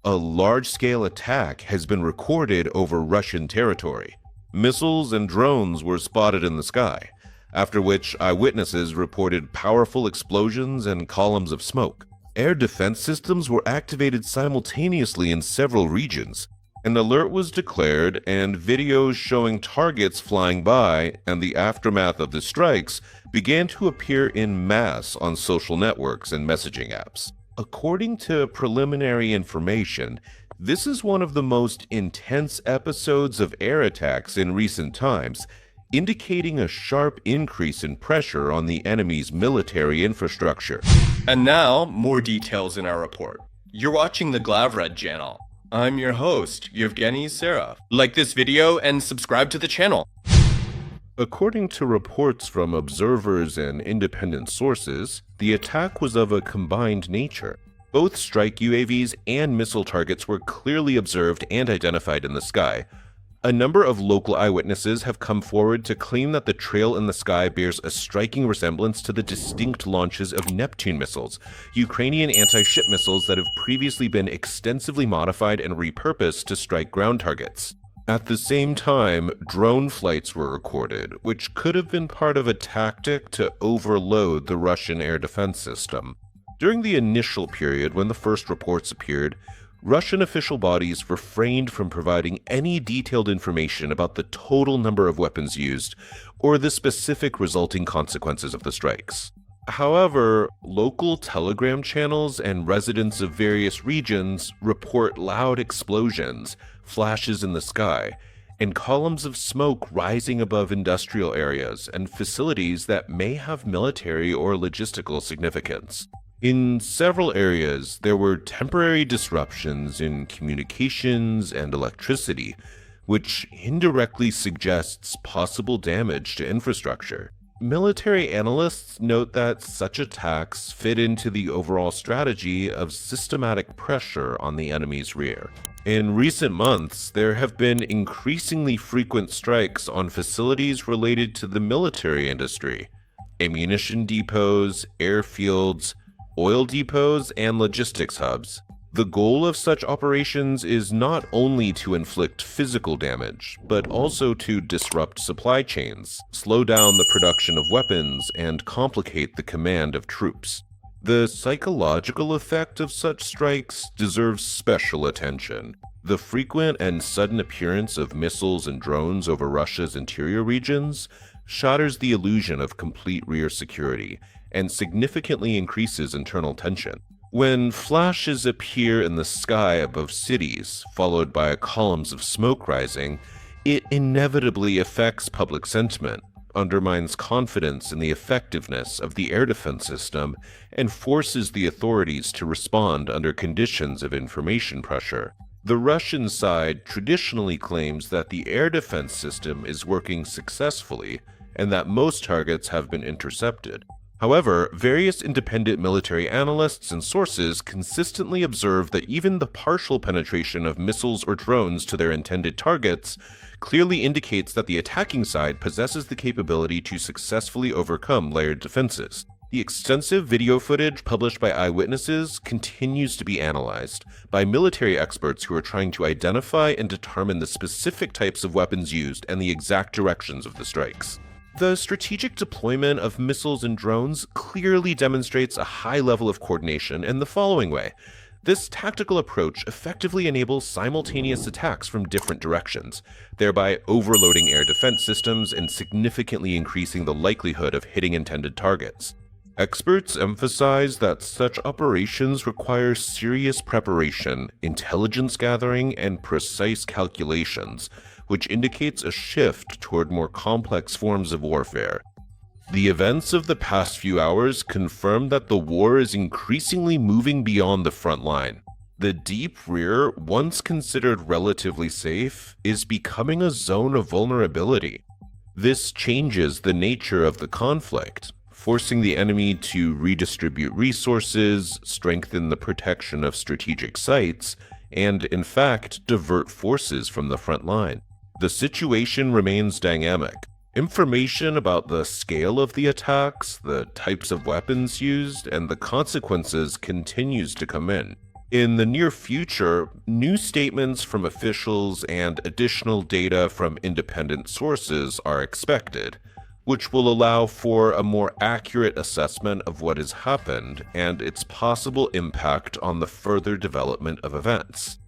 A large-scale attack has been recorded over Russian territory. Missiles and drones were spotted in the sky, after which eyewitnesses reported powerful explosions and columns of smoke. Air defense systems were activated simultaneously in several regions. An alert was declared, and videos showing targets flying by and the aftermath of the strikes began to appear in mass on social networks and messaging apps. According to preliminary information, this is one of the most intense episodes of air attacks in recent times, indicating a sharp increase in pressure on the enemy's military infrastructure. And now, more details in our report. You're watching the Glavred channel. I'm your host, Yevgeny Serov. Like this video and subscribe to the channel. According to reports from observers and independent sources, the attack was of a combined nature. Both strike UAVs and missile targets were clearly observed and identified in the sky. A number of local eyewitnesses have come forward to claim that the trail in the sky bears a striking resemblance to the distinct launches of Neptune missiles, Ukrainian anti-ship missiles that have previously been extensively modified and repurposed to strike ground targets. At the same time, drone flights were recorded, which could have been part of a tactic to overload the Russian air defense system. During the initial period when the first reports appeared, Russian official bodies refrained from providing any detailed information about the total number of weapons used or the specific resulting consequences of the strikes. However, local Telegram channels and residents of various regions report loud explosions, flashes in the sky, and columns of smoke rising above industrial areas and facilities that may have military or logistical significance. In several areas, there were temporary disruptions in communications and electricity, which indirectly suggests possible damage to infrastructure. Military analysts note that such attacks fit into the overall strategy of systematic pressure on the enemy's rear. In recent months, there have been increasingly frequent strikes on facilities related to the military industry, ammunition depots, airfields, oil depots, and logistics hubs. The goal of such operations is not only to inflict physical damage, but also to disrupt supply chains, slow down the production of weapons, and complicate the command of troops. The psychological effect of such strikes deserves special attention. The frequent and sudden appearance of missiles and drones over Russia's interior regions shatters the illusion of complete rear security and significantly increases internal tension. When flashes appear in the sky above cities, followed by columns of smoke rising, it inevitably affects public sentiment, undermines confidence in the effectiveness of the air defense system, and forces the authorities to respond under conditions of information pressure. The Russian side traditionally claims that the air defense system is working successfully and that most targets have been intercepted. However, various independent military analysts and sources consistently observe that even the partial penetration of missiles or drones to their intended targets clearly indicates that the attacking side possesses the capability to successfully overcome layered defenses. The extensive video footage published by eyewitnesses continues to be analyzed by military experts who are trying to identify and determine the specific types of weapons used and the exact directions of the strikes. The strategic deployment of missiles and drones clearly demonstrates a high level of coordination in the following way. This tactical approach effectively enables simultaneous attacks from different directions, thereby overloading air defense systems and significantly increasing the likelihood of hitting intended targets. Experts emphasize that such operations require serious preparation, intelligence gathering, and precise calculations, which indicates a shift toward more complex forms of warfare. The events of the past few hours confirm that the war is increasingly moving beyond the front line. The deep rear, once considered relatively safe, is becoming a zone of vulnerability. This changes the nature of the conflict, forcing the enemy to redistribute resources, strengthen the protection of strategic sites, and, in fact, divert forces from the front line. The situation remains dynamic. Information about the scale of the attacks, the types of weapons used, and the consequences continues to come in. In the near future, new statements from officials and additional data from independent sources are expected, which will allow for a more accurate assessment of what has happened and its possible impact on the further development of events.